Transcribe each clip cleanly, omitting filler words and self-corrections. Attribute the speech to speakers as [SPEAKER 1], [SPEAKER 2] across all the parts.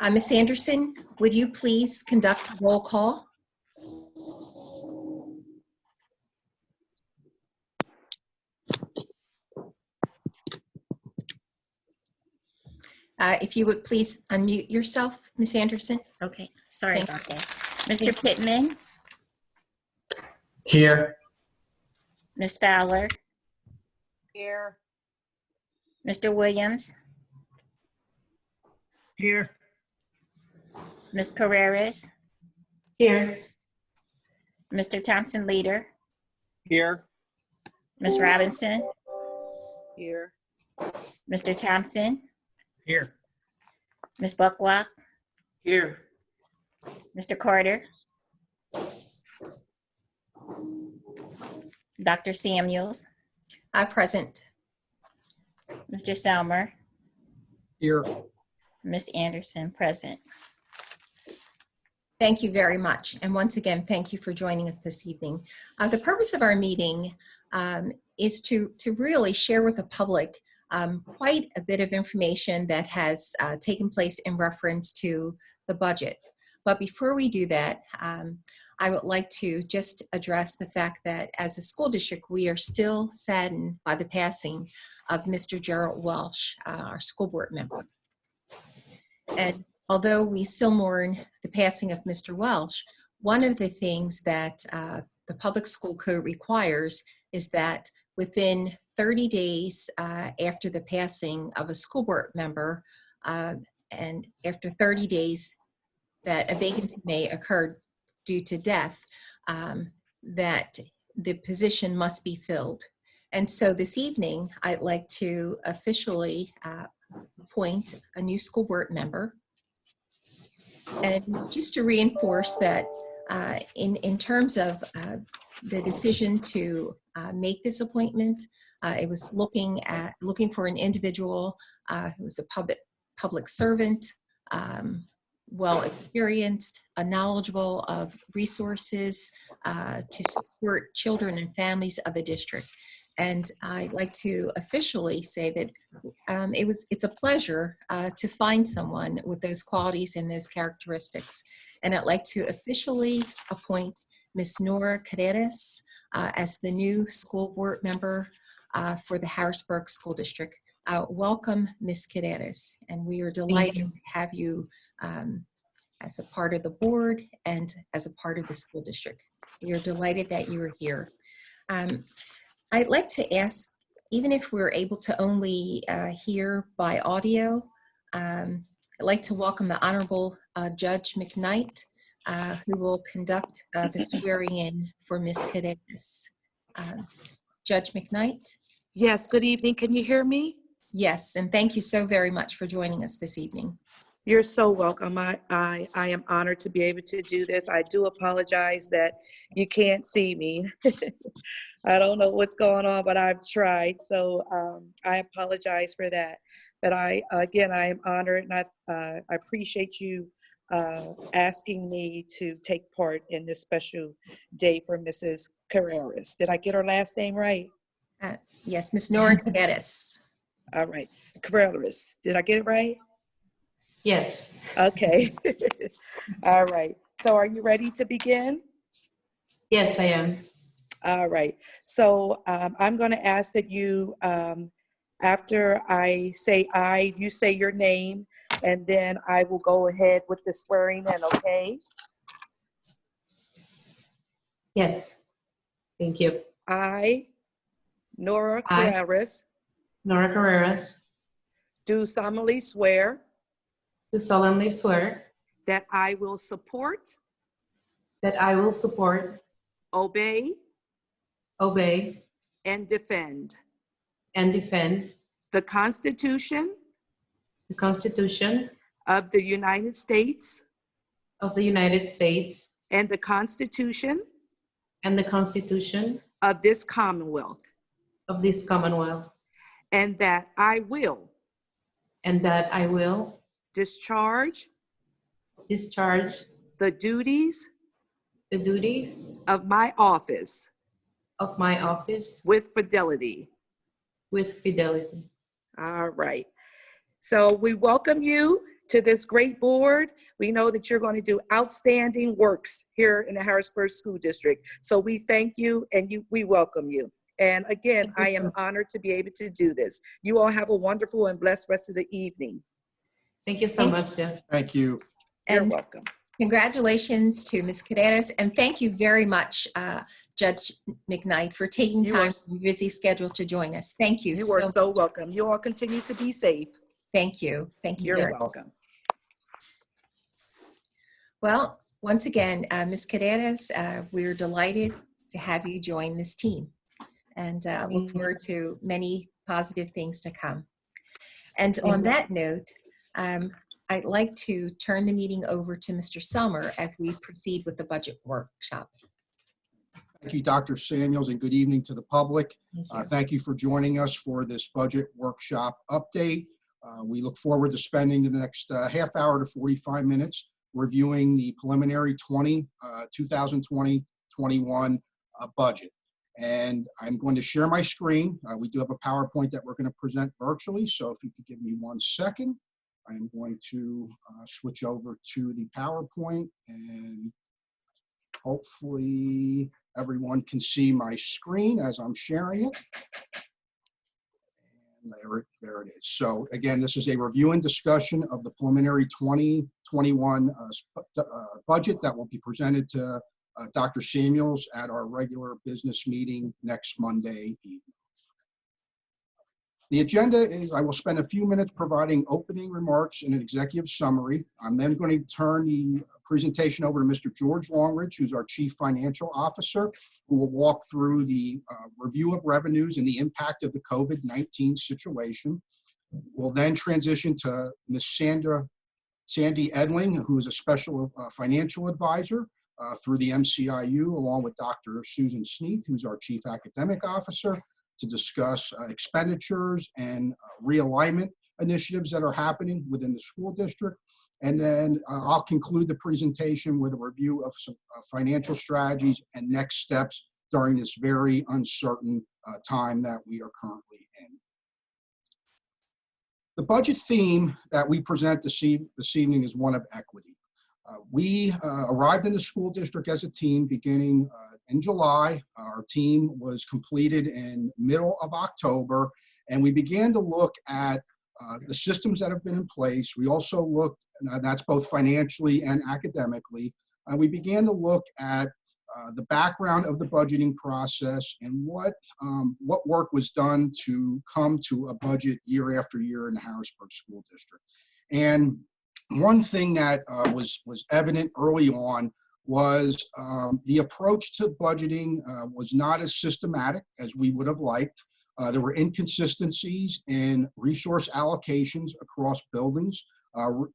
[SPEAKER 1] Ms. Anderson, would you please conduct a roll call? If you would please unmute yourself, Ms. Anderson.
[SPEAKER 2] Okay, sorry
[SPEAKER 1] Thank
[SPEAKER 2] about that. Mr. Pittman,
[SPEAKER 3] Here.
[SPEAKER 2] Ms. Fowler,
[SPEAKER 4] Here.
[SPEAKER 2] Mr. Williams,
[SPEAKER 3] Here.
[SPEAKER 2] Ms. Carreras,
[SPEAKER 5] Here.
[SPEAKER 2] Mr. Thompson Leader,
[SPEAKER 3] Here.
[SPEAKER 2] Ms. Robinson,
[SPEAKER 4] Here.
[SPEAKER 2] Mr. Thompson,
[SPEAKER 3] Here.
[SPEAKER 2] Ms. Buckwalk,
[SPEAKER 3] Here.
[SPEAKER 2] Mr. Carter, Dr. Samuels,
[SPEAKER 1] Present.
[SPEAKER 2] Mr. Selmer,
[SPEAKER 3] Here.
[SPEAKER 2] Ms. Anderson, present.
[SPEAKER 1] Thank you very much. And once again, thank you for joining us this evening. The purpose of our meeting is to really share with the public quite a bit of information that has taken place in reference to the budget. But before we do that, I would like to just address the fact that as a school district, we are still saddened by the passing of Mr. Gerald Welsh, our school board member. And although we still mourn the passing of Mr. Welsh, one of the things that the public school code requires is that within 30 days after the passing of a school board member, and after 30 days that a vacancy may occur due to death, that the position must be filled. And so this evening, I'd like to officially appoint a new school board member. And just to reinforce that in terms of the decision to make this appointment, it was looking for an individual who was a public servant, well experienced, knowledgeable of resources to support children and families of the district. And I'd like to officially say that it's a pleasure to find someone with those qualities and those characteristics. And I'd like to officially appoint Ms. Nora Carreras as the new school board member for the Harrisburg School District. Welcome, Ms. Carreras, and we are delighted to have you as a part of the board and as a part of the school district. We are delighted that you are here. I'd like to ask, even if we're able to only hear by audio, I'd like to welcome the Honorable Judge McKnight, who will conduct the swearing in for Ms. Carreras. Judge McKnight?
[SPEAKER 4] Yes, good evening. Can you hear me?
[SPEAKER 1] Yes, and thank you so very much for joining us this evening.
[SPEAKER 4] You're so welcome. I am honored to be able to do this. I do apologize that you can't see me. I don't know what's going on, but I've tried. So I apologize for that. But I am honored, and I appreciate you asking me to take part in this special day for Mrs. Carreras. Did I get her last name right?
[SPEAKER 1] Yes, Ms. Nora Carreras.
[SPEAKER 4] All right, Carreras. Did I get it right?
[SPEAKER 5] Yes.
[SPEAKER 4] Okay. All right. So are you ready to begin?
[SPEAKER 5] Yes, I am.
[SPEAKER 4] All right. So I'm going to ask that you, after I say aye, you say your name, and then I will go ahead with the swearing in, okay?
[SPEAKER 5] Yes. Thank you.
[SPEAKER 4] I, Nora
[SPEAKER 5] I-
[SPEAKER 4] Carreras,
[SPEAKER 5] Nora Carreras,
[SPEAKER 4] do solemnly swear
[SPEAKER 5] do solemnly swear
[SPEAKER 4] that I will support,
[SPEAKER 5] that I will support,
[SPEAKER 4] obey,
[SPEAKER 5] obey,
[SPEAKER 4] and defend
[SPEAKER 5] and defend
[SPEAKER 4] the Constitution
[SPEAKER 5] the Constitution
[SPEAKER 4] of the United States
[SPEAKER 5] of the United States
[SPEAKER 4] and the Constitution
[SPEAKER 5] and the Constitution
[SPEAKER 4] of this Commonwealth,
[SPEAKER 5] of this Commonwealth,
[SPEAKER 4] and that I will
[SPEAKER 5] and that I will
[SPEAKER 4] discharge
[SPEAKER 5] discharge
[SPEAKER 4] the duties
[SPEAKER 5] the duties
[SPEAKER 4] of my office
[SPEAKER 5] of my office
[SPEAKER 4] with fidelity.
[SPEAKER 5] with fidelity.
[SPEAKER 4] All right. So we welcome you to this great board. We know that you're going to do outstanding works here in the Harrisburg School District. So we thank you and we welcome you. And again, I am honored to be able to do this. You all have a wonderful and blessed rest of the evening.
[SPEAKER 5] Thank you so much, Jeff.
[SPEAKER 3] Thank you.
[SPEAKER 4] You're
[SPEAKER 1] And
[SPEAKER 4] welcome.
[SPEAKER 1] congratulations to Ms. Carreras, and thank you very much, Judge McKnight, for taking
[SPEAKER 4] You
[SPEAKER 1] time
[SPEAKER 4] are-
[SPEAKER 1] from your busy schedule to join us. Thank you.
[SPEAKER 4] You are so welcome. You all continue to be safe.
[SPEAKER 1] Thank you. Thank you
[SPEAKER 4] You're
[SPEAKER 1] very much.
[SPEAKER 4] welcome.
[SPEAKER 1] Well, once again, Ms. Carreras, we're delighted to have you join this team, and look forward to many positive things to come. And on that note, I'd like to turn the meeting over to Mr. Selmer as we proceed with the budget workshop.
[SPEAKER 3] Thank you, Dr. Samuels, and good evening to the public.
[SPEAKER 1] Thank you.
[SPEAKER 3] Thank you for joining us for this budget workshop update. We look forward to spending the next half hour to 45 minutes reviewing the preliminary 2020-21 budget. And I'm going to share my screen. We do have a PowerPoint that we're going to present virtually. So if you could give me 1 second, I'm going to switch over to the PowerPoint, and hopefully everyone can see my screen as I'm sharing it. And there it is. So again, this is a review and discussion of the preliminary 2021 budget that will be presented to Dr. Samuels at our regular business meeting next Monday evening. The agenda is I will spend a few minutes providing opening remarks and an executive summary. I'm then going to turn the presentation over to Mr. George Longridge, who's our Chief Financial Officer, who will walk through the review of revenues and the impact of the COVID-19 situation. We'll then transition to Ms. Sandy Edling, who is a special financial advisor through the MCIU, along with Dr. Susan Sneath, who's our Chief Academic Officer, to discuss expenditures and realignment initiatives that are happening within the school district. And then I'll conclude the presentation with a review of some financial strategies and next steps during this very uncertain time that we are currently in. The budget theme that we present this evening is one of equity. We arrived in the school district as a team beginning in July. Our team was completed in middle of October, and we began to look at the systems that have been in place. We also looked, and that's both financially and academically, and we began to look at the background of the budgeting process and what work was done to come to a budget year after year in the Harrisburg School District. And one thing that was evident early on was the approach to budgeting was not as systematic as we would have liked. There were inconsistencies in resource allocations across buildings,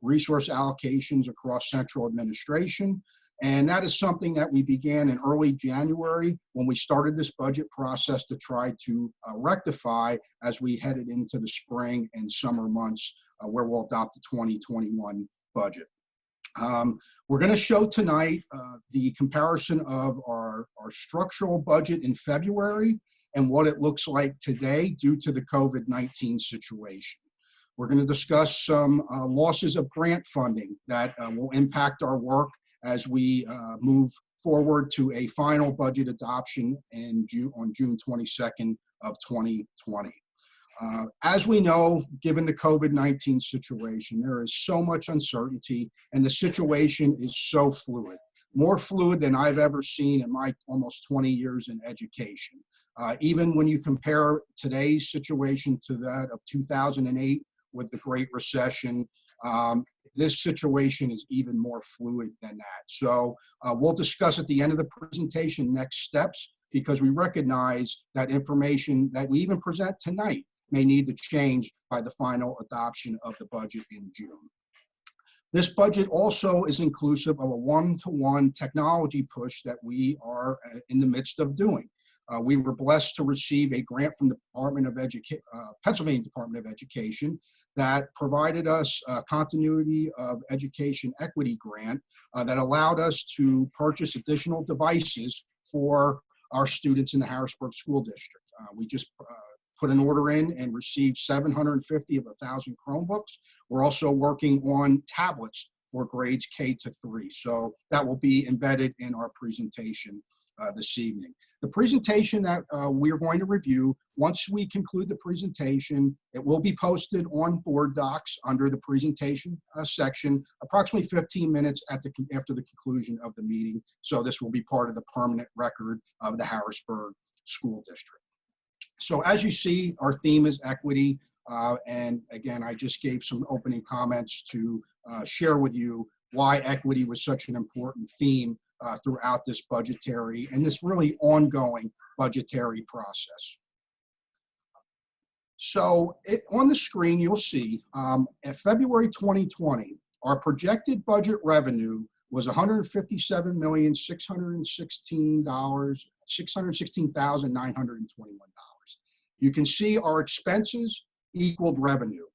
[SPEAKER 3] resource allocations across central administration. And that is something that we began in early January when we started this budget process to try to rectify as we headed into the spring and summer months where we'll adopt the 2021 budget. We're going to show tonight the comparison of our structural budget in February and what it looks like today due to the COVID-19 situation. We're going to discuss some losses of grant funding that will impact our work as we move forward to a final budget adoption on June 22nd of 2020. As we know, given the COVID-19 situation, there is so much uncertainty and the situation is so fluid, more fluid than I've ever seen in my almost 20 years in education. Even when you compare today's situation to that of 2008 with the Great Recession, this situation is even more fluid than that. So we'll discuss at the end of the presentation next steps, because we recognize that information that we even present tonight may need to change by the final adoption of the budget in June. This budget also is inclusive of a one-to-one technology push that we are in the midst of doing. We were blessed to receive a grant from the Pennsylvania Department of Education that provided us a continuity of education equity grant that allowed us to purchase additional devices for our students in the Harrisburg School District. We just put an order in and received 750 of 1,000 Chromebooks. We're also working on tablets for grades K to 3. So that will be embedded in our presentation this evening. The presentation that we are going to review, once we conclude the presentation, it will be posted on Board Docs under the presentation section, approximately 15 minutes after the conclusion of the meeting. So this will be part of the permanent record of the Harrisburg School District. So as you see, our theme is equity. And again, I just gave some opening comments to share with you why equity was such an important theme throughout this budgetary and this really ongoing budgetary process. So on the screen, you'll see at February 2020, our projected budget revenue was $157,616,921. You can see our expenses equaled revenue.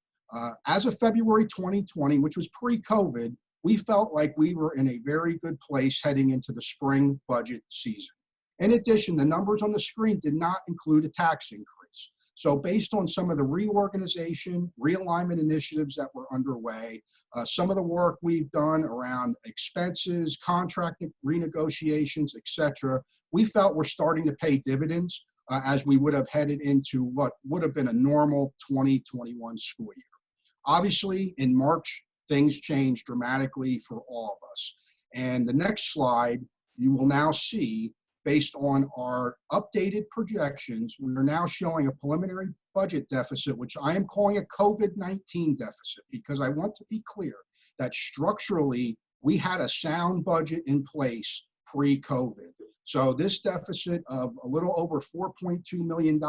[SPEAKER 3] As of February 2020, which was pre-COVID, we felt like we were in a very good place heading into the spring budget season. In addition, the numbers on the screen did not include a tax increase. So based on some of the reorganization, realignment initiatives that were underway, some of the work we've done around expenses, contract renegotiations, et cetera, we felt we're starting to pay dividends as we would have headed into what would have been a normal 2021 school year. Obviously, in March, things changed dramatically for all of us. And the next slide, you will now see, based on our updated projections, we are now showing a preliminary budget deficit, which I am calling a COVID-19 deficit, because I want to be clear that structurally, we had a sound budget in place pre-COVID. So this deficit of a little over $4.2 million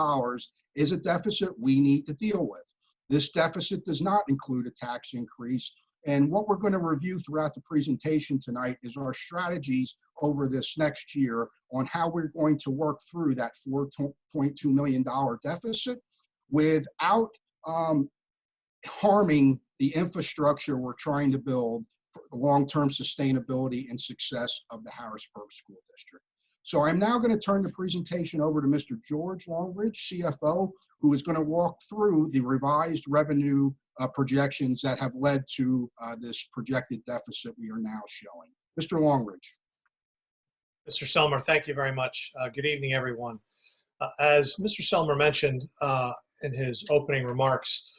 [SPEAKER 3] is a deficit we need to deal with. This deficit does not include a tax increase. And what we're going to review throughout the presentation tonight is our strategies over this next year on how we're going to work through that $4.2 million deficit without harming the infrastructure we're trying to build for the long-term sustainability and success of the Harrisburg School District. So I'm now going to turn the presentation over to Mr. George Longridge, CFO, who is going to walk through the revised revenue projections that have led to this projected deficit we are now showing. Mr. Longridge.
[SPEAKER 6] Mr. Selmer, thank you very much. Good evening, everyone. As Mr. Selmer mentioned in his opening remarks,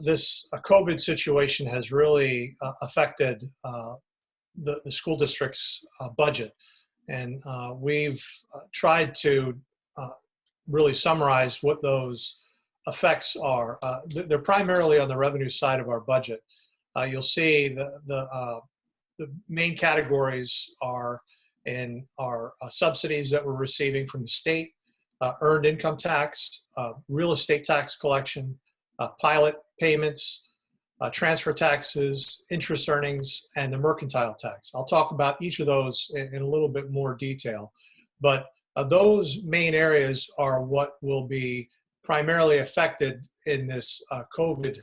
[SPEAKER 6] this COVID situation has really affected the school district's budget. And we've tried to really summarize what those effects are. They're primarily on the revenue side of our budget. You'll see the main categories are in our subsidies that we're receiving from the state, earned income tax, real estate tax collection, pilot payments, transfer taxes, interest earnings, and the mercantile tax. I'll talk about each of those in a little bit more detail, but those main areas are what will be primarily affected in this COVID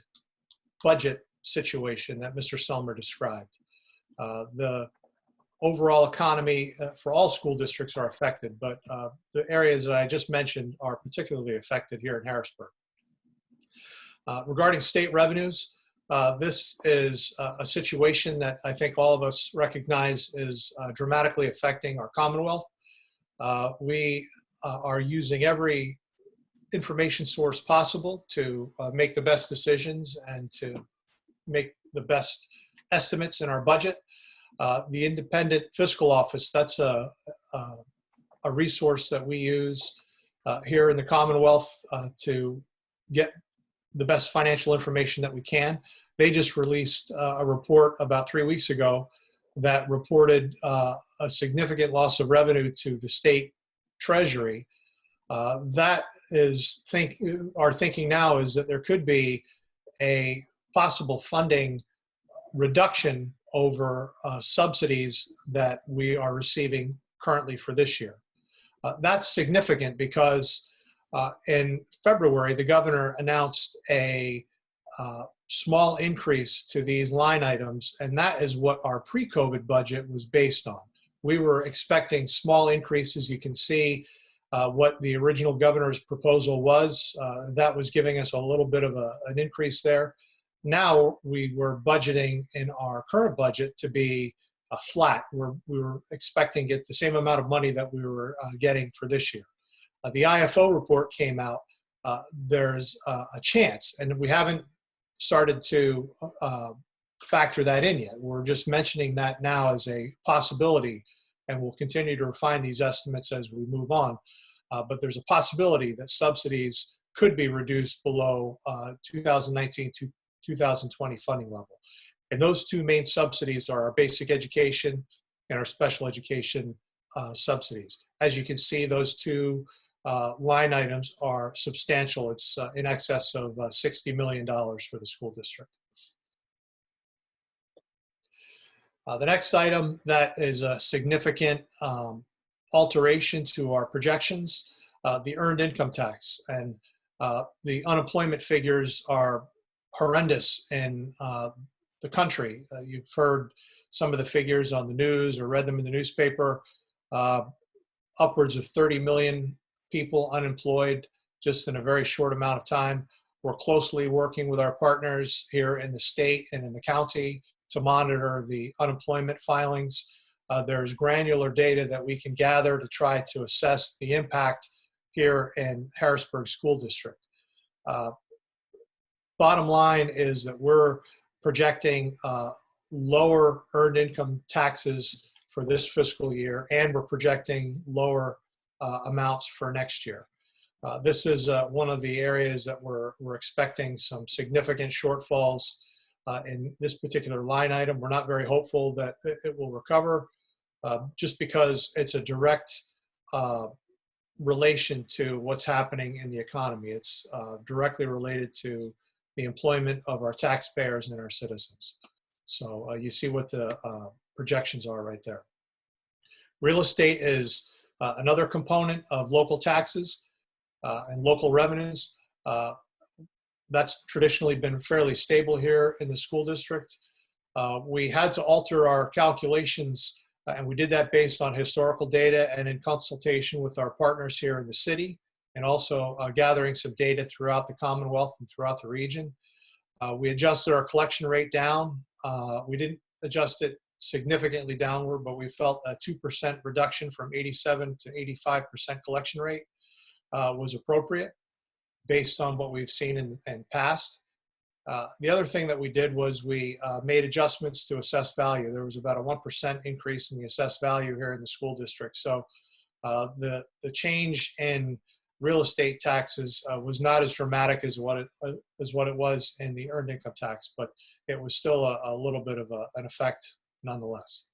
[SPEAKER 6] budget situation that Mr. Selmer described. The overall economy for all school districts are affected, but the areas that I just mentioned are particularly affected here in Harrisburg. Regarding state revenues, this is a situation that I think all of us recognize is dramatically affecting our Commonwealth. We are using every information source possible to make the best decisions and to make the best estimates in our budget. The Independent Fiscal Office, that's a resource that we use here in the Commonwealth to get the best financial information that we can. They just released a report about 3 weeks ago that reported a significant loss of revenue to the state treasury. That is our thinking now is that there could be a possible funding reduction over subsidies that we are receiving currently for this year. That's significant because in February, the governor announced a small increase to these line items, and that is what our pre-COVID budget was based on. We were expecting small increases. You can see what the original governor's proposal was. That was giving us a little bit of an increase there. Now we were budgeting in our current budget to be flat. We were expecting to get the same amount of money that we were getting for this year. The IFO report came out. There's a chance, and we haven't started to factor that in yet. We're just mentioning that now as a possibility, and we'll continue to refine these estimates as we move on. But there's a possibility that subsidies could be reduced below 2019 to 2020 funding level. And those two main subsidies are our basic education and our special education subsidies. As you can see, those two line items are substantial. It's in excess of $60 million for the school district. The next item that is a significant alteration to our projections, the earned income tax. And the unemployment figures are horrendous in the country. You've heard some of the figures on the news or read them in the newspaper. Upwards of 30 million people unemployed just in a very short amount of time. We're closely working with our partners here in the state and in the county to monitor the unemployment filings. There's granular data that we can gather to try to assess the impact here in Harrisburg School District. Bottom line is that we're projecting lower earned income taxes for this fiscal year, and we're projecting lower amounts for next year. This is one of the areas that we're expecting some significant shortfalls in this particular line item. We're not very hopeful that it will recover just because it's a direct relation to what's happening in the economy. It's directly related to the employment of our taxpayers and our citizens. So you see what the projections are right there. Real estate is another component of local taxes and local revenues. That's traditionally been fairly stable here in the school district. We had to alter our calculations, and we did that based on historical data and in consultation with our partners here in the city, and also gathering some data throughout the Commonwealth and throughout the region. We adjusted our collection rate down. We didn't adjust it significantly downward, but we felt a 2% reduction from 87 to 85% collection rate was appropriate based on what we've seen in past. The other thing that we did was we made adjustments to assessed value. There was about a 1% increase in the assessed value here in the school district. So the change in real estate taxes was not as dramatic as what it was in the earned income tax, but it was still a little bit of an effect nonetheless.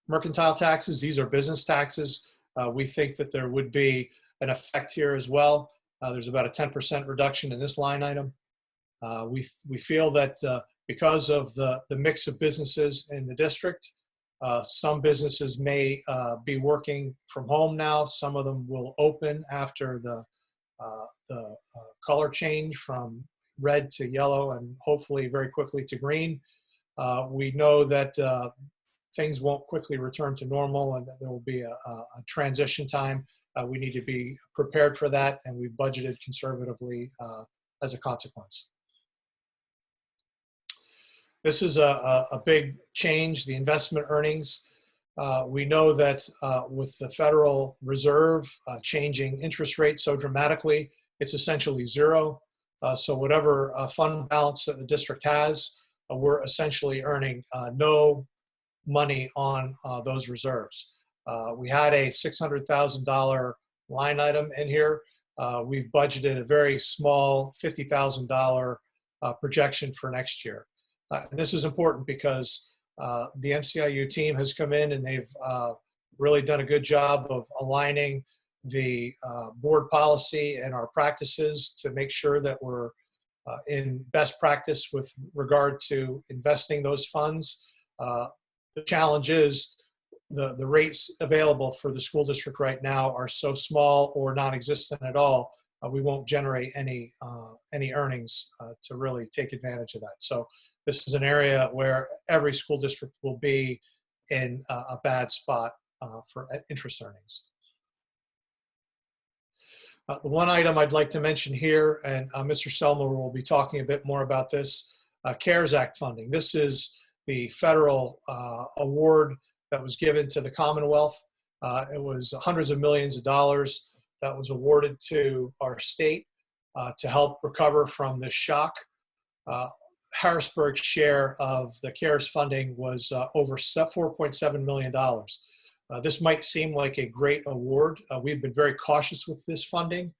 [SPEAKER 6] Mercantile taxes, these are business taxes. We think that there would be an effect here as well. There's about a 10% reduction in this line item. We feel that because of the mix of businesses in the district, some businesses may be working from home now. Some of them will open after the color change from red to yellow and hopefully very quickly to green. We know that things won't quickly return to normal and that there will be a transition time. We need to be prepared for that, and we budgeted conservatively as a consequence. This is a big change, the investment earnings. We know that with the Federal Reserve changing interest rates so dramatically, it's essentially zero. So whatever fund balance that the district has, we're essentially earning no money on those reserves. We had a $600,000 line item in here. We've budgeted a very small $50,000 projection for next year. And this is important because the MCIU team has come in and they've really done a good job of aligning the board policy and our practices to make sure that we're in best practice with regard to investing those funds. The challenge is the rates available for the school district right now are so small or non-existent at all. We won't generate any earnings to really take advantage of that. So this is an area where every school district will be in a bad spot for interest earnings. The one item I'd like to mention here, and Mr. Selmer will be talking a bit more about this, CARES Act funding. This is the federal award that was given to the Commonwealth. It was hundreds of millions of dollars that was awarded to our state to help recover from this shock. Harrisburg's share of the CARES funding was over $4.7 million. This might seem like a great award. We've been very cautious with this funding.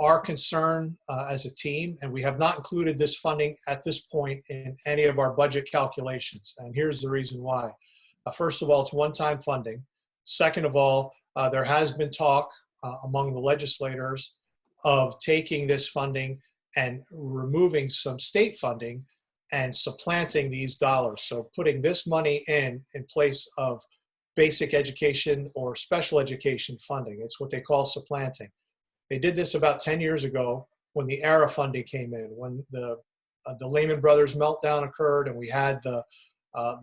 [SPEAKER 6] Our concern as a team, and we have not included this funding at this point in any of our budget calculations, and here's the reason why. First of all, it's one-time funding. Second of all, there has been talk among the legislators of taking this funding and removing some state funding and supplanting these dollars. So putting this money in place of basic education or special education funding. It's what they call supplanting. They did this about 10 years ago when the ARA funding came in, when the Lehman Brothers meltdown occurred and we had the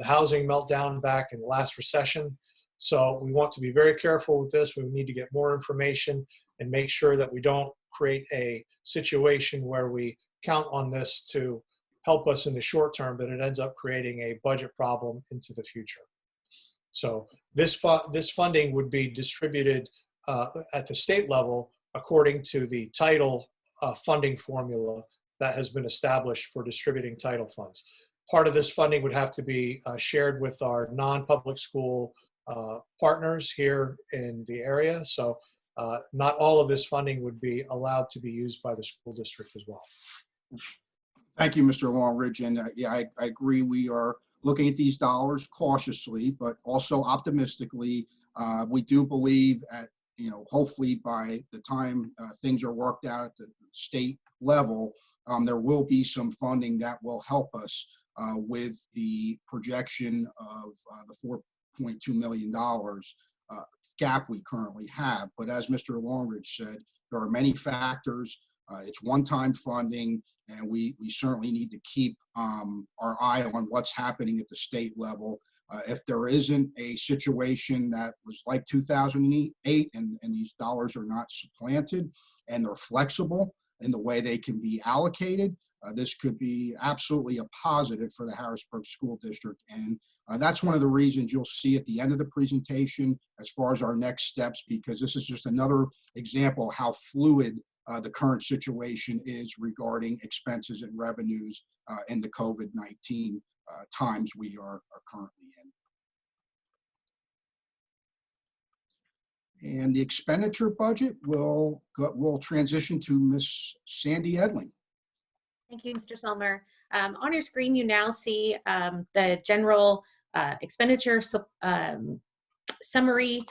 [SPEAKER 6] housing meltdown back in the last recession. So we want to be very careful with this. We need to get more information and make sure that we don't create a situation where we count on this to help us in the short term, but it ends up creating a budget problem into the future. So this funding would be distributed at the state level according to the title funding formula that has been established for distributing title funds. Part of this funding would have to be shared with our non-public school partners here in the area. So not all of this funding would be allowed to be used by the school district as well.
[SPEAKER 3] Thank you, Mr. Longridge. And yeah, I agree. We are looking at these dollars cautiously, but also optimistically. We do believe at, hopefully by the time things are worked out at the state level, there will be some funding that will help us with the projection of the $4.2 million gap we currently have. But as Mr. Longridge said, there are many factors. It's one-time funding, and we certainly need to keep our eye on what's happening at the state level. If there isn't a situation that was like 2008 and these dollars are not supplanted and they're flexible in the way they can be allocated, this could be absolutely a positive for the Harrisburg School District. And that's one of the reasons you'll see at the end of the presentation as far as our next steps, because this is just another example of how fluid the current situation is regarding expenses and revenues in the COVID-19 times we are currently in. And the expenditure budget will transition to Ms. Sandy Edling.
[SPEAKER 7] Thank you, Mr. Selmer. On your screen, you now see the general expenditure summary.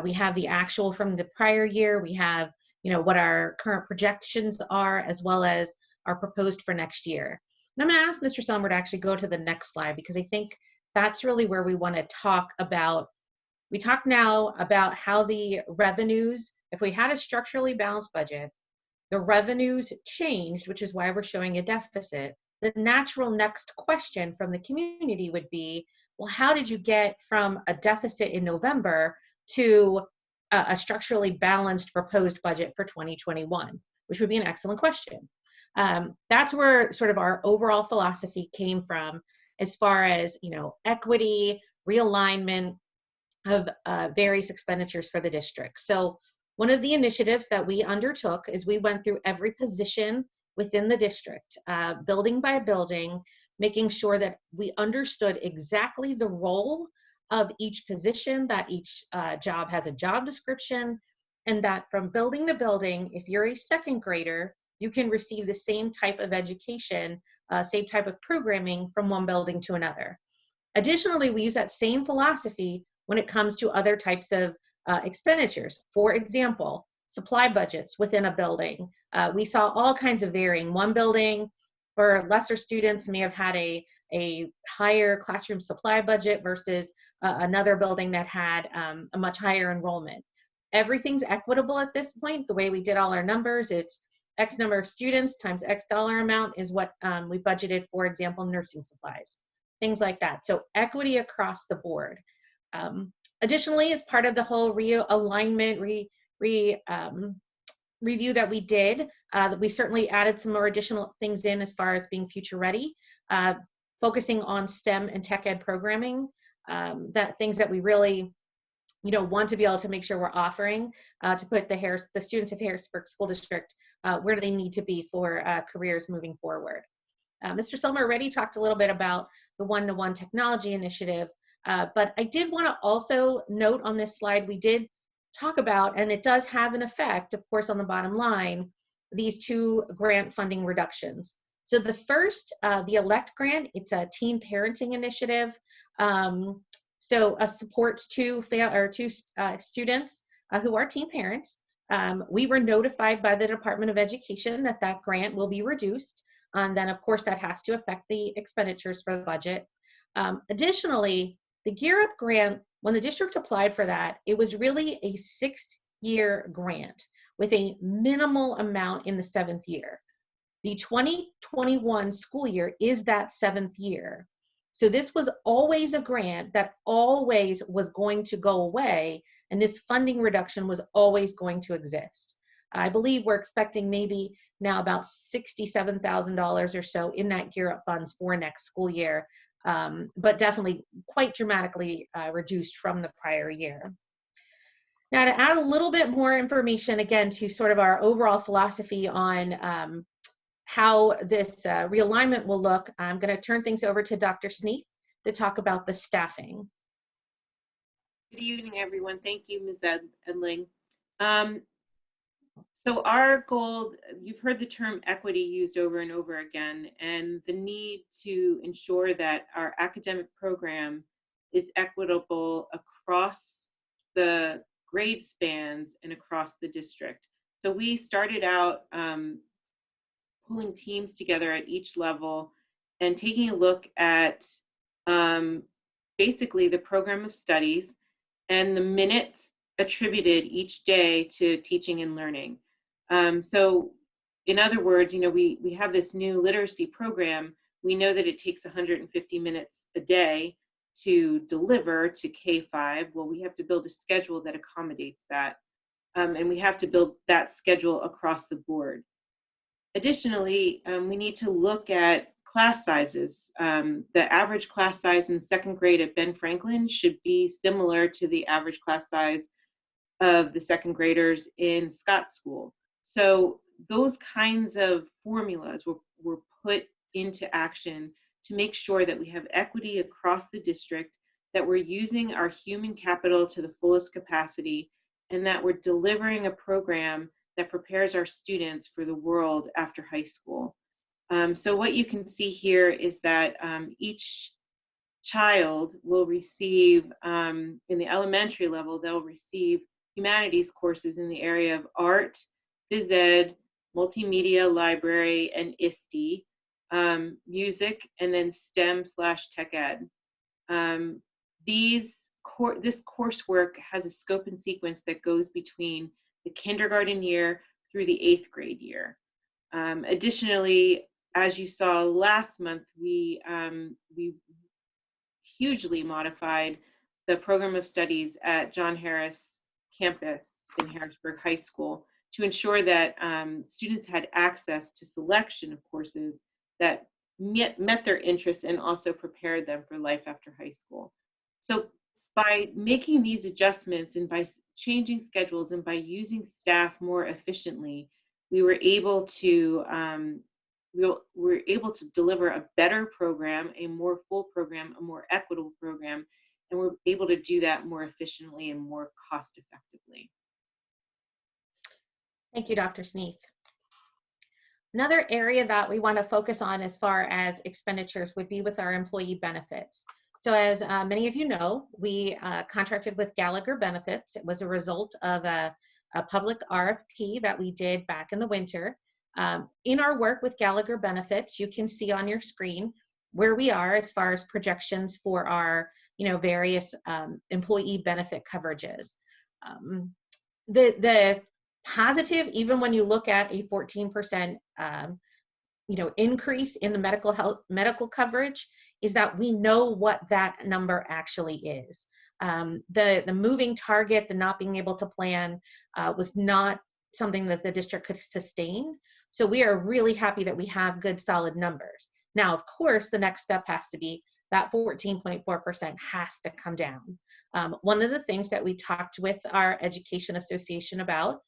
[SPEAKER 7] We have the actual from the prior year. We have, what our current projections are, as well as our proposed for next year. And I'm going to ask Mr. Selmer to actually go to the next slide, because I think that's really where we want to talk about. We talk now about how the revenues, if we had a structurally balanced budget, the revenues changed, which is why we're showing a deficit. The natural next question from the community would be, well, how did you get from a deficit in November to a structurally balanced proposed budget for 2021, which would be an excellent question. That's where sort of our overall philosophy came from, as far as, equity, realignment of various expenditures for the district. So one of the initiatives that we undertook is we went through every position within the district, building by building, making sure that we understood exactly the role of each position, that each job has a job description, and that from building to building, if you're a second grader, you can receive the same type of education, same type of programming from one building to another. Additionally, we use that same philosophy when it comes to other types of expenditures. For example, supply budgets within a building. We saw all kinds of varying. One building for lesser students may have had a higher classroom supply budget versus another building that had a much higher enrollment. Everything's equitable at this point. The way we did all our numbers, it's X number of students times X dollar amount is what we budgeted, for example, nursing supplies, things like that. So equity across the board. Additionally, as part of the whole realignment, review that we did, that we certainly added some more additional things in as far as being future ready, focusing on STEM and tech ed programming, that things that we really want to be able to make sure we're offering to put the students of Harrisburg School District where do they need to be for careers moving forward. Mr. Selmer already talked a little bit about the one-to-one technology initiative, but I did want to also note on this slide, we did talk about, and it does have an effect, of course, on the bottom line, these 2 grant funding reductions. So the first, the ELECT grant, it's a teen parenting initiative. So supports two students who are teen parents. We were notified by the Department of Education that that grant will be reduced. And then of course that has to affect the expenditures for the budget. Additionally, the Gear Up grant, when the district applied for that, it was really a 6-year grant with a minimal amount in the 7th year. The 2021 school year is that 7th year. So this was always a grant that always was going to go away, and this funding reduction was always going to exist. I believe we're expecting maybe now about $67,000 or so in that Gear Up funds for next school year, but definitely quite dramatically reduced from the prior year. Now, to add a little bit more information, again, to sort of our overall philosophy on how this realignment will look, I'm going to turn things over to Dr. Sneath to talk about the staffing.
[SPEAKER 8] Good evening, everyone. Thank you, Ms. Edling. So our goal, you've heard the term equity used over and over again, and the need to ensure that our academic program is equitable across the grade spans and across the district. So we started out pulling teams together at each level and taking a look at basically the program of studies and the minutes attributed each day to teaching and learning. So in other words, we have this new literacy program. We know that it takes 150 minutes a day to deliver to K-5. Well, we have to build a schedule that accommodates that. And we have to build that schedule across the board. Additionally, we need to look at class sizes. The average class size in 2nd grade at Ben Franklin should be similar to the average class size of the 2nd graders in Scott School. So those kinds of formulas were put into action to make sure that we have equity across the district, that we're using our human capital to the fullest capacity, and that we're delivering a program that prepares our students for the world after high school. So what you can see here is that each child will receive, in the elementary level, they'll receive humanities courses in the area of art, phys ed, multimedia, library, and ISTE, music, and then STEM/tech ed. This coursework has a scope and sequence that goes between the kindergarten year through the 8th grade year. Additionally, as you saw last month, we hugely modified the program of studies at John Harris campus in Harrisburg High School to ensure that students had access to selection of courses that met their interests and also prepared them for life after high school. So by making these adjustments and by changing schedules and by using staff more efficiently, we were able to deliver a better program, a more full program, a more equitable program, and we're able to do that more efficiently and more cost effectively.
[SPEAKER 7] Thank you, Dr. Sneath. Another area that we want to focus on as far as expenditures would be with our employee benefits. So as many of you know, we contracted with Gallagher Benefits. It was a result of a public RFP that we did back in the winter. In our work with Gallagher Benefits, you can see on your screen where we are as far as projections for our various employee benefit coverages. The positive, even when you look at a 14% increase in the medical coverage, is that we know what that number actually is. The moving target, the not being able to plan, was not something that the district could sustain. So we are really happy that we have good solid numbers. Now, of course, the next step has to be that 14.4% has to come down. One of the things that we talked with our education association about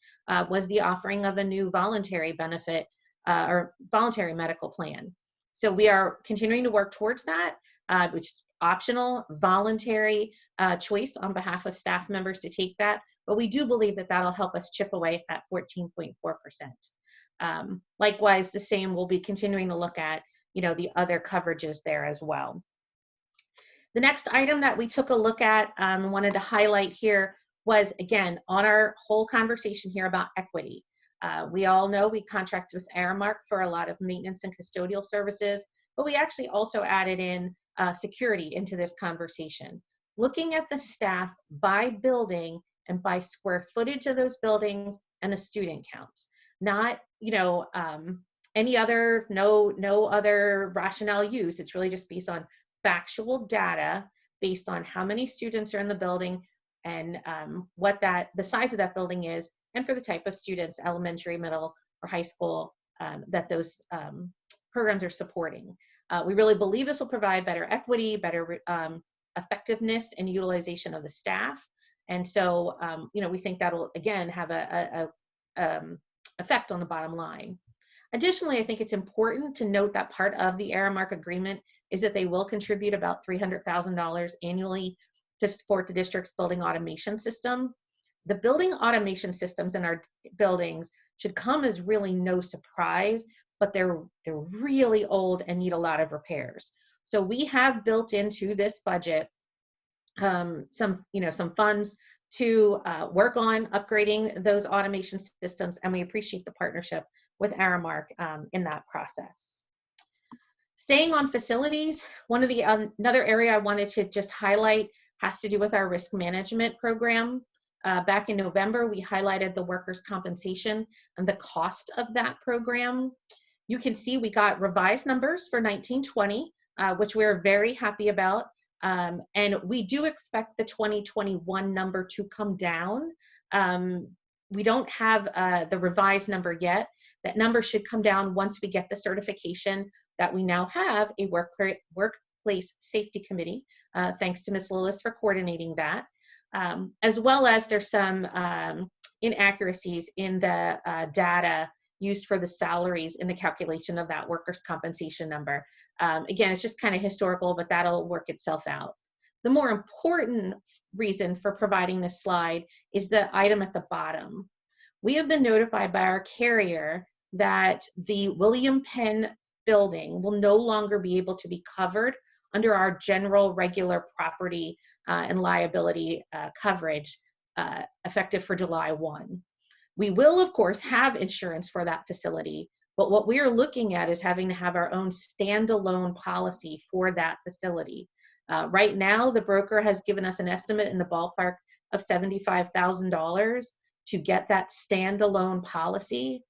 [SPEAKER 7] was the offering of a new voluntary benefit or voluntary medical plan. So we are continuing to work towards that, which is optional, voluntary choice on behalf of staff members to take that. But we do believe that that'll help us chip away at that 14.4%. Likewise, the same, we'll be continuing to look at, the other coverages there as well. The next item that we took a look at and wanted to highlight here was, again, on our whole conversation here about equity. We all know we contracted with Aramark for a lot of maintenance and custodial services, but we actually also added in security into this conversation. Looking at the staff by building and by square footage of those buildings and the student counts, not, any other, no other rationale used. It's really just based on factual data based on how many students are in the building and what the size of that building is, and for the type of students, elementary, middle, or high school, that those programs are supporting. We really believe this will provide better equity, better effectiveness and utilization of the staff. And so, we think that'll, again, have a effect on the bottom line. Additionally, I think it's important to note that part of the Aramark agreement is that they will contribute about $300,000 annually to support the district's building automation system. The building automation systems in our buildings should come as really no surprise, but they're really old and need a lot of repairs. So we have built into this budget some funds to work on upgrading those automation systems, and we appreciate the partnership with Aramark in that process. Staying on facilities, another area I wanted to just highlight has to do with our risk management program. Back in November, we highlighted the workers' compensation and the cost of that program. You can see we got revised numbers for 1920, which we're very happy about. And we do expect the 2021 number to come down. We don't have the revised number yet. That number should come down once we get the certification that we now have a workplace safety committee, thanks to Ms. Lillis for coordinating that. As well as there's some inaccuracies in the data used for the salaries in the calculation of that workers' compensation number. Again, it's just kind of historical, but that'll work itself out. The more important reason for providing this slide is the item at the bottom. We have been notified by our carrier that the William Penn building will no longer be able to be covered under our general regular property and liability coverage effective for July 1. We will, of course, have insurance for that facility, but what we are looking at is having to have our own standalone policy for that facility. Right now, the broker has given us an estimate in the ballpark of $75,000 to get that standalone policy.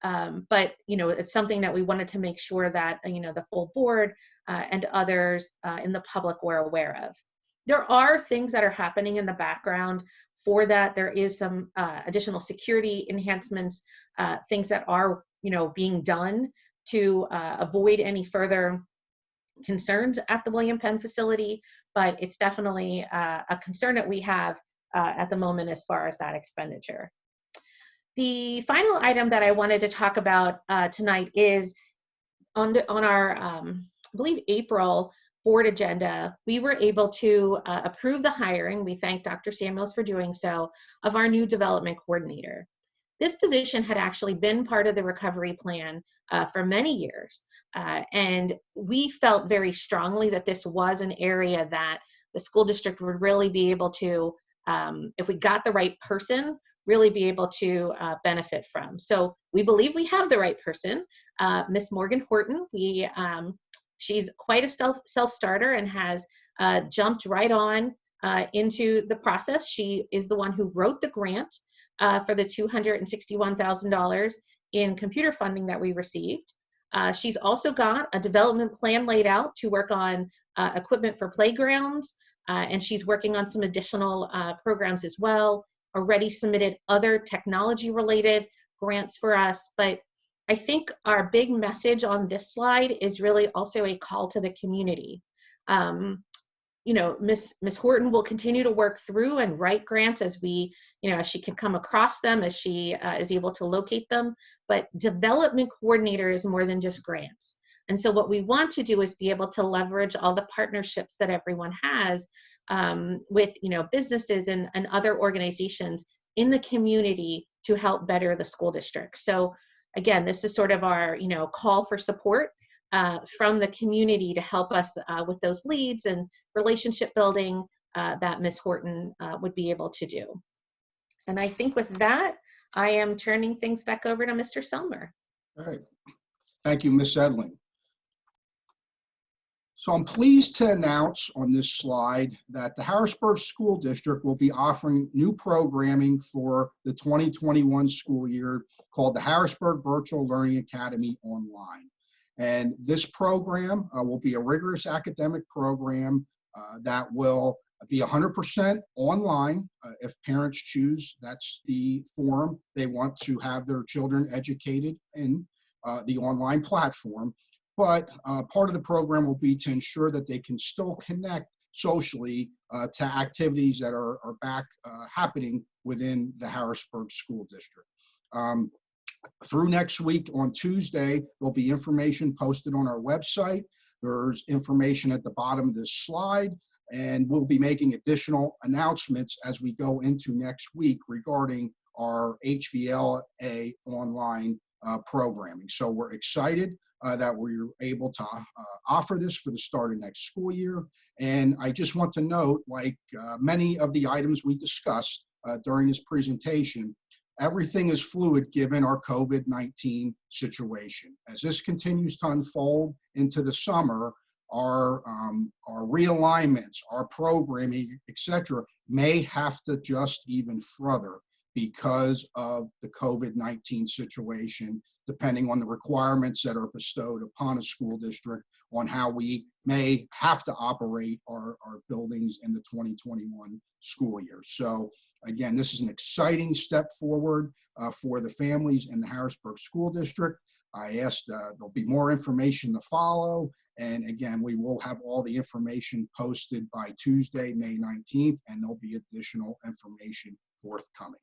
[SPEAKER 7] But, it's something that we wanted to make sure that, the full board and others in the public were aware of. There are things that are happening in the background for that. There is some additional security enhancements, things that are, being done to avoid any further concerns at the William Penn facility, but it's definitely a concern that we have at the moment as far as that expenditure. The final item that I wanted to talk about tonight is on our, I believe, April board agenda. We were able to approve the hiring, we thank Dr. Samuels for doing so, of our new development coordinator. This position had actually been part of the recovery plan for many years, and we felt very strongly that this was an area that the school district would really be able to, if we got the right person, really be able to benefit from. So we believe we have the right person, Miss Morgan Horton. She's quite a self-starter and has jumped right on into the process. She is the one who wrote the grant for the $261,000 in computer funding that we received. She's also got a development plan laid out to work on equipment for playgrounds, and she's working on some additional programs as well, already submitted other technology-related grants for us. But I think our big message on this slide is really also a call to the community. You know, Miss Horton will continue to work through and write grants as we, you know, as she can come across them, as she is able to locate them. But development coordinator is more than just grants. And so what we want to do is be able to leverage all the partnerships that everyone has with, you know, businesses and other organizations in the community to help better the school district. So again, this is sort of our, you know, call for support from the community to help us with those leads and relationship building that Ms. Horton would be able to do. And I think with that, I am turning things back over to Mr. Selmer.
[SPEAKER 3] All right. Thank you, Ms. Edling. So I'm pleased to announce on this slide that the Harrisburg School District will be offering new programming for the 2021 school year called the Harrisburg Virtual Learning Academy Online. And this program will be a rigorous academic program that will be 100% online if parents choose. That's the forum they want to have their children educated in, the online platform. But part of the program will be to ensure that they can still connect socially to activities that are back happening within the Harrisburg School District. Through next week on Tuesday, there'll be information posted on our website. There's information at the bottom of this slide, and we'll be making additional announcements as we go into next week regarding our HVLA online programming. So we're excited that we're able to offer this for the start of next school year. And I just want to note, like many of the items we discussed during this presentation, everything is fluid given our COVID-19 situation. As this continues to unfold into the summer, our realignments, our programming, etc., may have to adjust even further because of the COVID-19 situation, depending on the requirements that are bestowed upon a school district on how we may have to operate our buildings in the 2021 school year. So again, this is an exciting step forward for the families in the Harrisburg School District. I asked there'll be more information to follow. And again, we will have all the information posted by Tuesday, May 19th, and there'll be additional information forthcoming.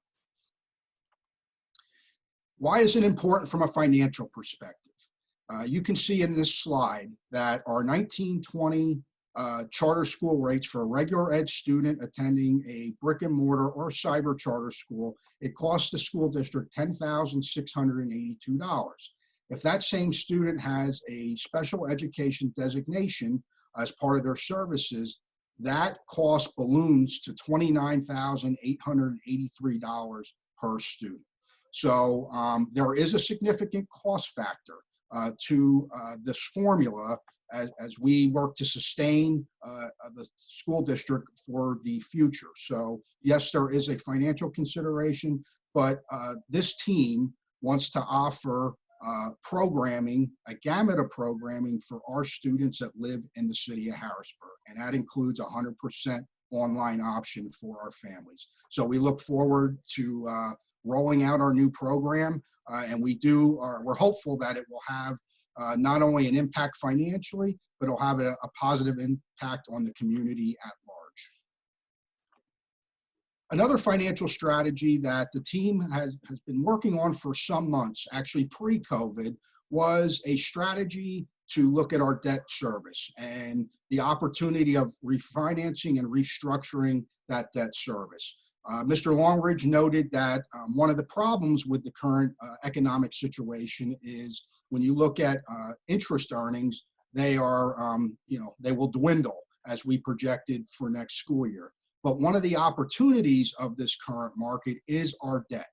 [SPEAKER 3] Why is it important from a financial perspective? You can see in this slide that our 1920 charter school rates for a regular ed student attending a brick and mortar or cyber charter school, it costs the school district $10,682. If that same student has a special education designation as part of their services, that cost balloons to $29,883 per student. So there is a significant cost factor to this formula as we work to sustain the school district for the future. So yes, there is a financial consideration, but this team wants to offer programming, a gamut of programming for our students that live in the city of Harrisburg. And that includes 100% online option for our families. So we look forward to rolling out our new program, and we're hopeful that it will have not only an impact financially, but it'll have a positive impact on the community at large. Another financial strategy that the team has been working on for some months, actually pre-COVID, was a strategy to look at our debt service and the opportunity of refinancing and restructuring that debt service. Mr. Longridge noted that one of the problems with the current economic situation is when you look at interest earnings, they are, they will dwindle as we projected for next school year. But one of the opportunities of this current market is our debt.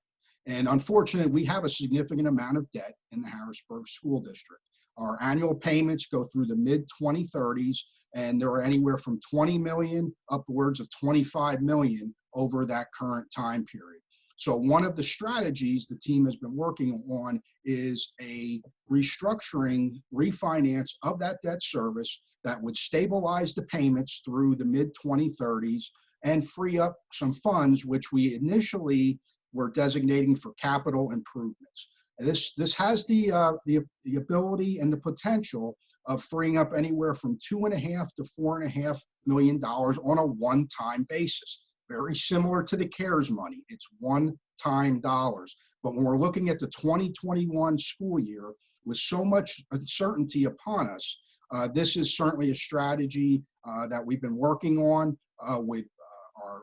[SPEAKER 3] And unfortunately, we have a significant amount of debt in the Harrisburg School District. Our annual payments go through the mid-2030s, and there are anywhere from 20 million upwards of 25 million over that current time period. So one of the strategies the team has been working on is a restructuring, refinance of that debt service that would stabilize the payments through the mid-2030s, and free up some funds, which we initially were designating for capital improvements. This has the ability and the potential of freeing up anywhere from $2.5 to $4.5 million on a one-time basis. Very similar to the CARES money. It's one-time dollars. But when we're looking at the 2021 school year, with so much uncertainty upon us, this is certainly a strategy that we've been working on with our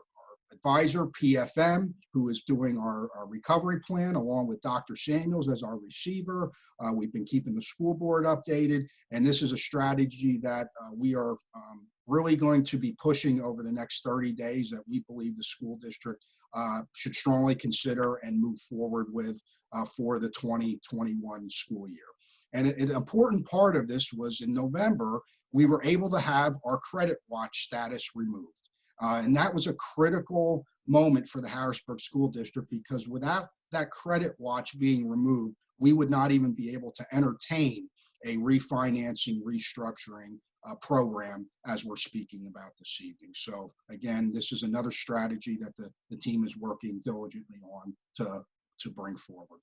[SPEAKER 3] advisor, PFM, who is doing our recovery plan, along with Dr. Samuels as our receiver. We've been keeping the school board updated, and this is a strategy that we are really going to be pushing over the next 30 days that we believe the school district should strongly consider and move forward with for the 2021 school year. And an important part of this was in November, we were able to have our credit watch status removed. And that was a critical moment for the Harrisburg School District, because without that credit watch being removed, we would not even be able to entertain a refinancing, restructuring program as we're speaking about this evening. So again, this is another strategy that the team is working diligently on to bring forward.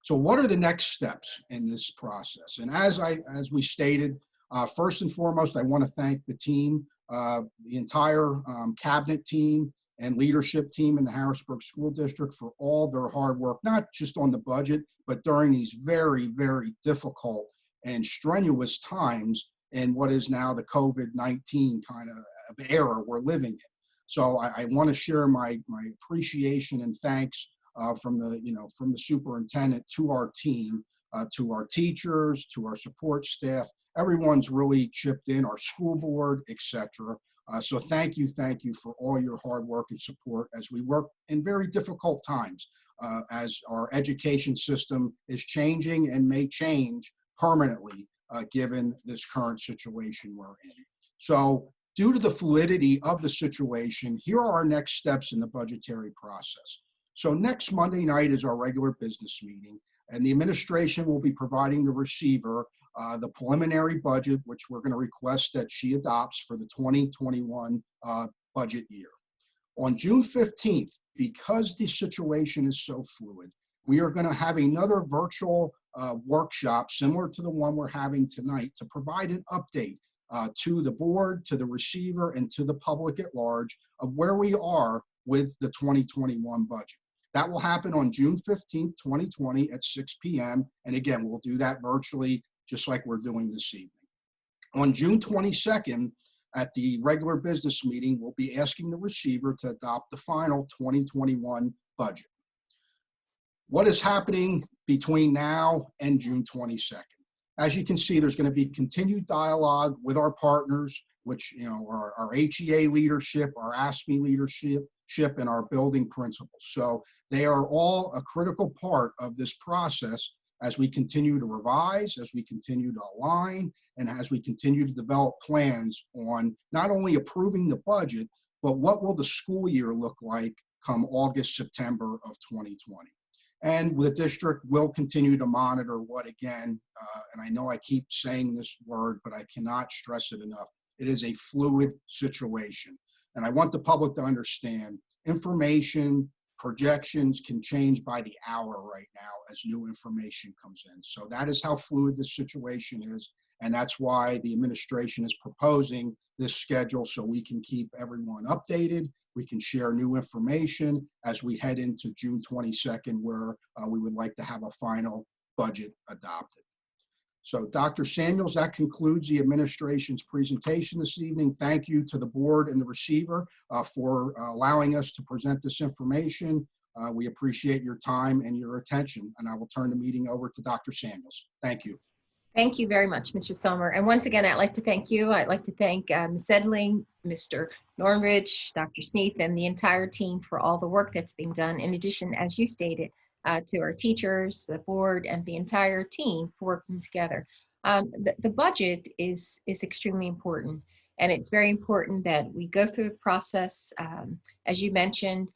[SPEAKER 3] So what are the next steps in this process? And as we stated, first and foremost, I want to thank the team, the entire cabinet team and leadership team in the Harrisburg School District for all their hard work, not just on the budget, but during these very, very difficult and strenuous times in what is now the COVID-19 kind of era we're living in. So I want to share my appreciation and thanks from the superintendent to our team, to our teachers, to our support staff. Everyone's really chipped in, our school board, etc. So thank you for all your hard work and support as we work in very difficult times, as our education system is changing and may change permanently given this current situation we're in. So due to the fluidity of the situation, here are our next steps in the budgetary process. So next Monday night is our regular business meeting, and the administration will be providing the receiver the preliminary budget, which we're going to request that she adopts for the 2021 budget year. On June 15th, because the situation is so fluid, we are going to have another virtual workshop similar to the one we're having tonight to provide an update to the board, to the receiver, and to the public at large of where we are with the 2021 budget. That will happen on June 15th, 2020 at 6 p.m. And again, we'll do that virtually just like we're doing this evening. On June 22nd, at the regular business meeting, we'll be asking the receiver to adopt the final 2021 budget. What is happening between now and June 22nd? As you can see, there's going to be continued dialogue with our partners, which are our HEA leadership, our ASME leadership, and our building principals. So they are all a critical part of this process as we continue to revise, as we continue to align, and as we continue to develop plans on not only approving the budget, but what will the school year look like come August, September of 2020. And the district will continue to monitor what, again, and I know I keep saying this word, but I cannot stress it enough. It is a fluid situation. And I want the public to understand information, projections can change by the hour right now as new information comes in. So that is how fluid this situation is. And that's why the administration is proposing this schedule so we can keep everyone updated. We can share new information as we head into June 22nd, where we would like to have a final budget adopted. So Dr. Samuels, that concludes the administration's presentation this evening. Thank you to the board and the receiver for allowing us to present this information. We appreciate your time and your attention, and I will turn the meeting over to Dr. Samuels. Thank you.
[SPEAKER 1] Thank you very much, Mr. Selmer. And once again, I'd like to thank you. I'd like to thank Ms. Sedling, Mr. Nornridge, Dr. Sneath, and the entire team for all the work that's being done. In addition, as you stated, to our teachers, the board, and the entire team for working together. The budget is extremely important, and it's very important that we go through the process. As you mentioned,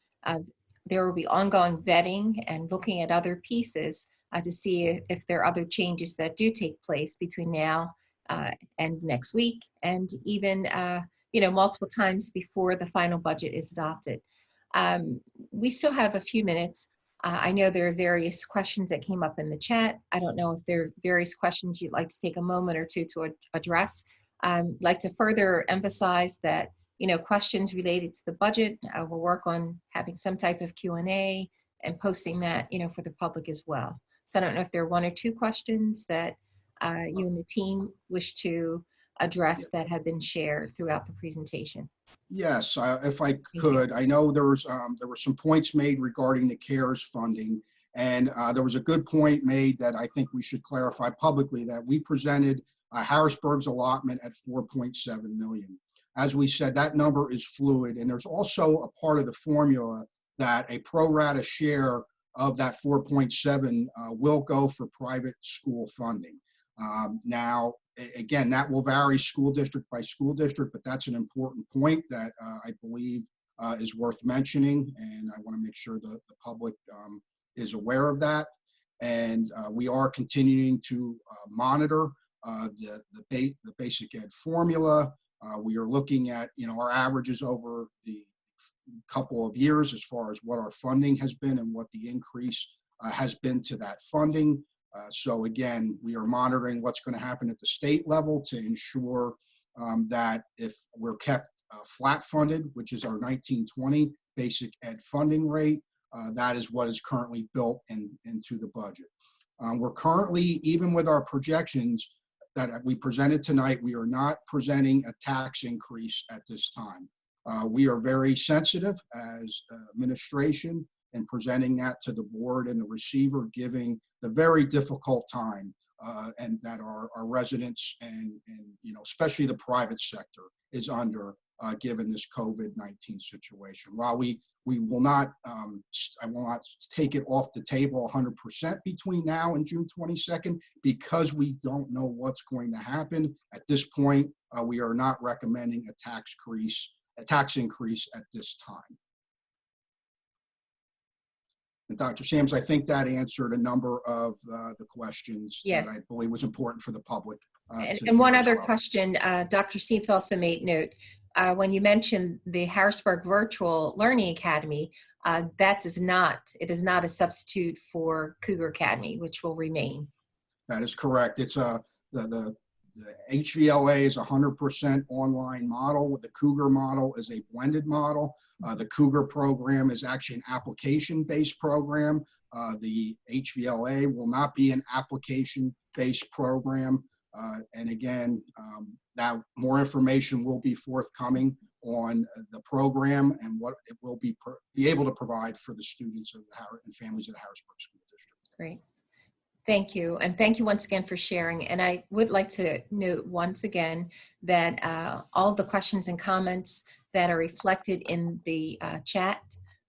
[SPEAKER 1] there will be ongoing vetting and looking at other pieces to see if there are other changes that do take place between now and next week, and even multiple times before the final budget is adopted. We still have a few minutes. I know there are various questions that came up in the chat. I don't know if there are various questions you'd like to take a moment or two to address. I'd like to further emphasize that, questions related to the budget, we'll work on having some type of Q&A and posting that, for the public as well. So I don't know if there are one or two questions that you and the team wish to address that have been shared throughout the presentation.
[SPEAKER 3] Yes, if I could, I know there were some points made regarding the CARES funding, and there was a good point made that I think we should clarify publicly, that we presented Harrisburg's allotment at 4.7 million. As we said, that number is fluid, and there's also a part of the formula that a pro rata share of that 4.7 will go for private school funding. Now, again, that will vary school district by school district, but that's an important point that I believe is worth mentioning, and I want to make sure that the public is aware of that. And we are continuing to monitor the basic ed formula. We are looking at our averages over the couple of years as far as what our funding has been and what the increase has been to that funding. So again, we are monitoring what's going to happen at the state level to ensure that if we're kept flat funded, which is our 1920 basic ed funding rate, that is what is currently built into the budget. We're currently, even with our projections that we presented tonight, we are not presenting a tax increase at this time. We are very sensitive as administration in presenting that to the board and the receiver, giving the very difficult time and that our residents and especially the private sector is under given this COVID-19 situation. While we will not, I will not take it off the table 100% between now and June 22nd because we don't know what's going to happen. At this point, we are not recommending a tax increase at this time. And Dr. Sams, I think that answered a number of the questions
[SPEAKER 1] Yes.
[SPEAKER 3] that I believe was important for the public.
[SPEAKER 1] And one other question, Dr. Seith also made note, when you mentioned the Harrisburg Virtual Learning Academy, it is not a substitute for Cougar Academy, which will remain.
[SPEAKER 3] That is correct. It's the HVLA is 100% online model. The Cougar model is a blended model. The Cougar program is actually an application-based program. The HVLA will not be an application-based program. And again, that more information will be forthcoming on the program and what it will be able to provide for the students of and families of the Harrisburg School District.
[SPEAKER 1] Great. Thank you. And thank you once again for sharing. And I would like to note once again that all the questions and comments that are reflected in the chat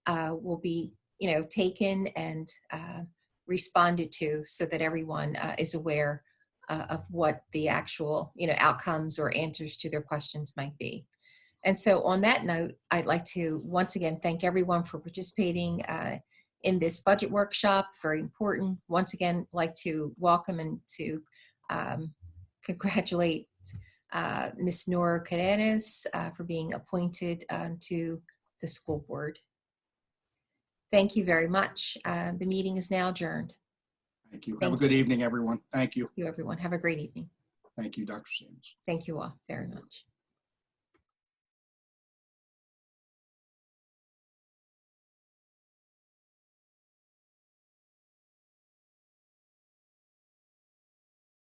[SPEAKER 1] will be, taken and responded to so that everyone is aware of what the actual, outcomes or answers to their questions might be. And so on that note, I'd like to once again thank everyone for participating in this budget workshop. Very important. Once again, like to welcome and to congratulate Ms. Nora Carreras for being appointed to the school board. Thank you very much. The meeting is now adjourned.
[SPEAKER 3] Thank you. Have a good evening, everyone. Thank you.
[SPEAKER 1] Thank you, everyone. Have a great evening.
[SPEAKER 3] Thank you, Dr. Sams.
[SPEAKER 1] Thank you all very much.